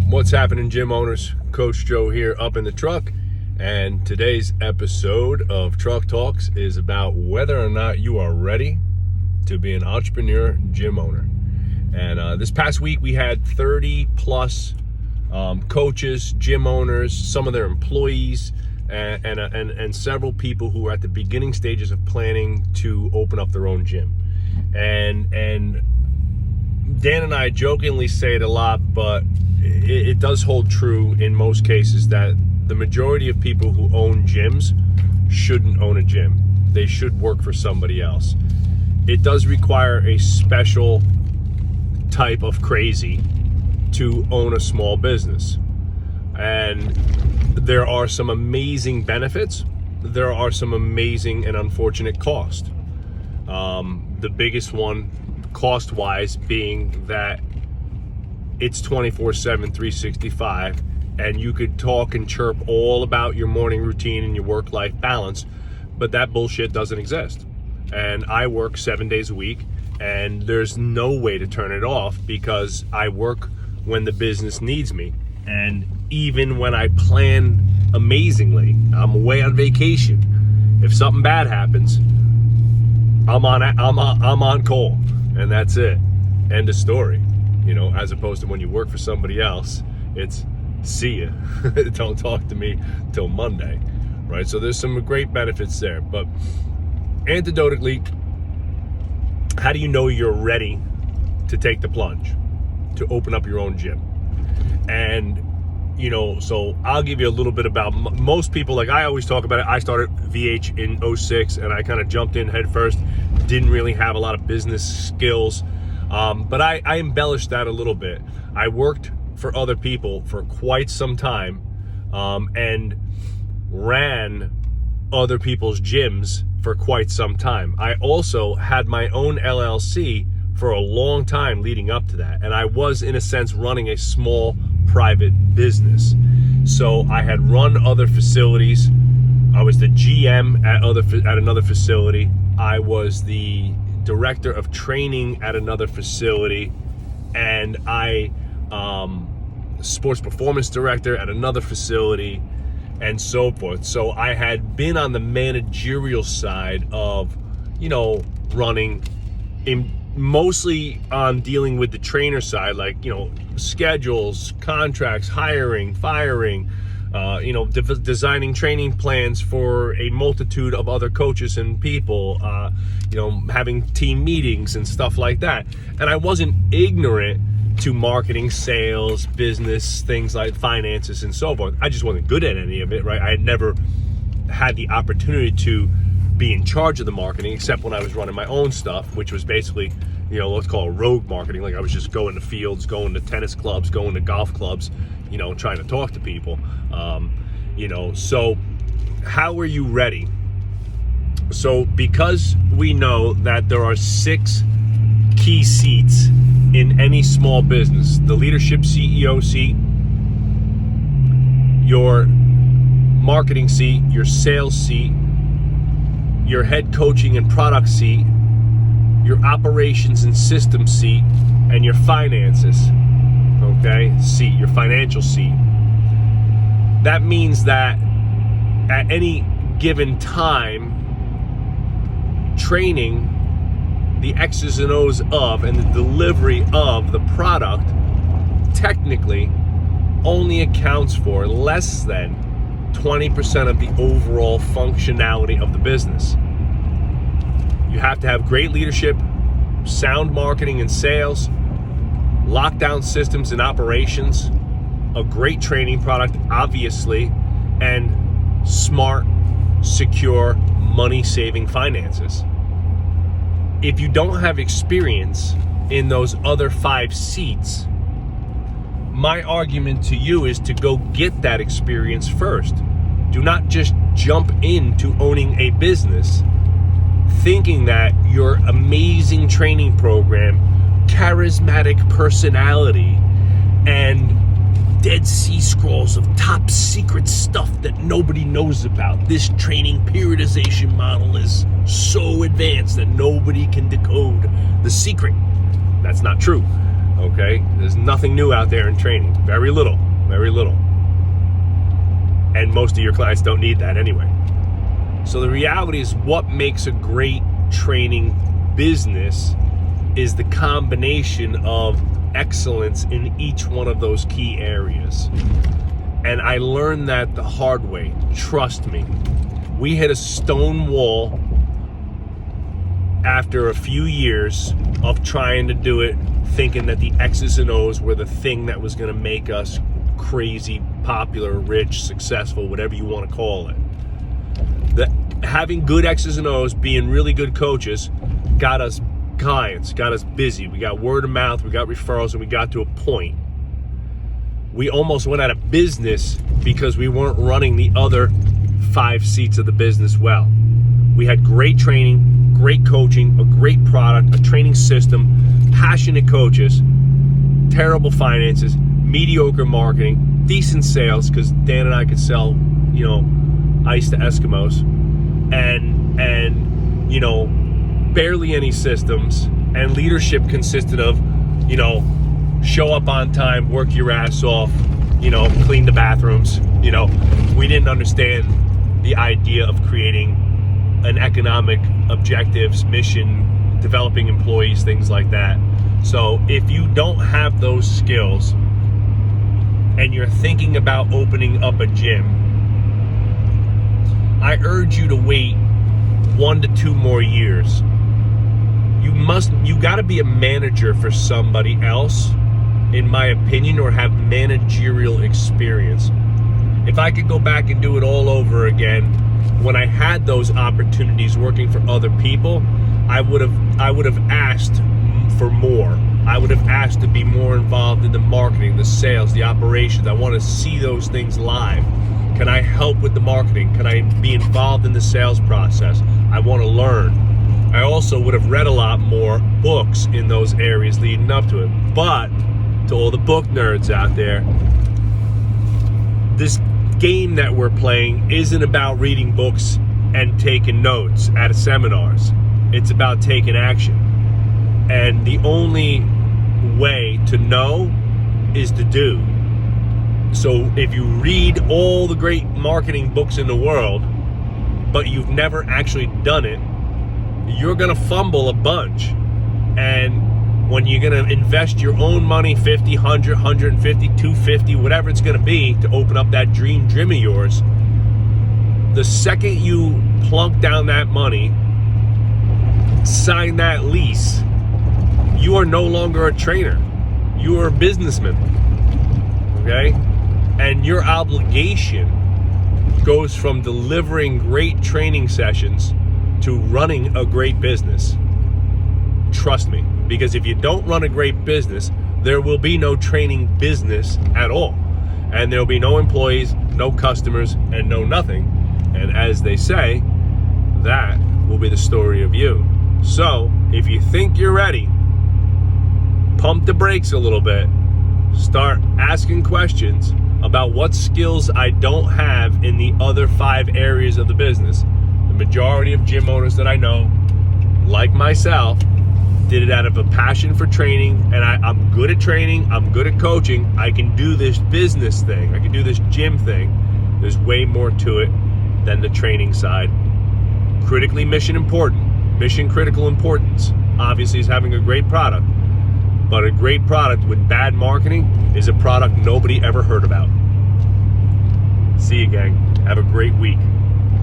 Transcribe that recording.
What's happening, gym owners? Coach Joe here, up in the truck, and today's episode of Truck Talks is about whether or not you are ready to be an entrepreneur gym owner. And this past week we had 30 plus coaches, gym owners, some of their employees, and several people who are at the beginning stages of planning to open up their own gym. And Dan and I jokingly say it a lot, but it does hold true in most cases that the majority of people who own gyms shouldn't own a gym. They should work for somebody else. It does require a special type of crazy to own a small business. And there are some amazing benefits. There are some amazing and unfortunate costs. The biggest one, cost-wise, being that it's 24/7, 365, and you could talk and chirp all about your morning routine and your work-life balance, but that bullshit doesn't exist. And I work 7 days a week, and there's no way to turn it off because I work when the business needs me. And even when I plan amazingly, I'm away on vacation. If something bad happens, I'm on call, and that's it. End of story. You know, as opposed to when you work for somebody else, it's see ya. Don't talk to me till Monday, right? So there's some great benefits there. But anecdotally, how do you know you're ready to take the plunge, to open up your own gym? And, you know, so I'll give you a little bit about most people. Like I always talk about it. I started VH in 06, and I kind of jumped in head first. Didn't really have a lot of business skills. But I embellished that a little bit. I worked for other people for quite some time, and ran other people's gyms for quite some time. I also had my own LLC for a long time leading up to that. And I was, in a sense, running a small private business. So I had run other facilities. I was the GM at another facility. I was the director of training at another facility, and I sports performance director at another facility, and so forth. So I had been on the managerial side of, you know, running, mostly on dealing with the trainer side, like, you know, schedules, contracts, hiring, firing, you know, designing training plans for a multitude of other coaches and people, you know, having team meetings and stuff like that. And I wasn't ignorant to marketing, sales, business, things like finances and so forth. I just wasn't good at any of it, right? I had never had the opportunity to be in charge of the marketing, except when I was running my own stuff, which was basically, you know, let's call it rogue marketing. Like I was just going to fields, going to tennis clubs, going to golf clubs, you know, trying to talk to people. You know, so how are you ready? So because we know that there are 6 key seats in any small business: the leadership CEO seat, your marketing seat, your sales seat, your head coaching and product seat, your operations and system seat, and your finances, okay, seat, your financial seat. That means that at any given time, training, the X's and O's of, and the delivery of the product technically only accounts for less than 20% of the overall functionality of the business. You have to have great leadership, sound marketing and sales, lockdown systems and operations, a great training product, obviously, and smart, secure, money-saving finances. If you don't have experience in those other 5 seats, my argument to you is to go get that experience first. Do not just jump into owning a business thinking that your amazing training program, charismatic personality, and Dead Sea Scrolls of top secret stuff that nobody knows about. This training periodization model is so advanced that nobody can decode the secret. That's not true. Okay? There's nothing new out there in training. Very little. Very little. And most of your clients don't need that anyway. So the reality is, what makes a great training business is the combination of excellence in each one of those key areas. And I learned that the hard way. Trust me. We hit a stone wall after a few years of trying to do it, thinking that the X's and O's were the thing that was going to make us crazy, popular, rich, successful, whatever you want to call it. Having good X's and O's, being really good coaches, got us clients, got us busy. We got word of mouth, we got referrals, and we got to a point. We almost went out of business because we weren't running the other 5 seats of the business well. We had great training, great coaching, a great product, a training system, passionate coaches, terrible finances, mediocre marketing, decent sales, because Dan and I could sell, ice to Eskimos, and barely any systems, and leadership consisted of, show up on time, work your ass off, clean the bathrooms. We didn't understand the idea of creating an economic objectives, mission, developing employees, things like that. So if you don't have those skills and you're thinking about opening up a gym, I urge you to wait 1 to 2 more years. You got to be a manager for somebody else, in my opinion, or have managerial experience. If I could go back and do it all over again, when I had those opportunities working for other people, I would have asked for more. I would have asked to be more involved in the marketing, the sales, the operations. I want to see those things live. Can I help with the marketing? Can I be involved in the sales process? I want to learn. I also would have read a lot more books in those areas leading up to it. But to all the book nerds out there, this game that we're playing isn't about reading books and taking notes at seminars. It's about taking action. And the only way to know is to do. So if you read all the great marketing books in the world, but you've never actually done it, you're going to fumble a bunch. And when you're going to invest your own money, 50, 100, 150, 250, whatever it's going to be, to open up that dream of yours, the second you plunk down that money, sign that lease, you are no longer a trainer. You are a businessman. Okay? And your obligation goes from delivering great training sessions to running a great business. Trust me, because if you don't run a great business, there will be no training business at all. And there will be no employees, no customers, and no nothing. And as they say, that will be the story of you. So, if you think you're ready, pump the brakes a little bit. Start asking questions about what skills I don't have in the other 5 areas of the business. The majority of gym owners that I know, like myself, did it out of a passion for training, and I'm good at training, I'm good at coaching, I can do this business thing, I can do this gym thing. There's way more to it than the training side. Critically mission critical importance, obviously, is having a great product. But a great product with bad marketing is a product nobody ever heard about. See you, gang. Have a great week.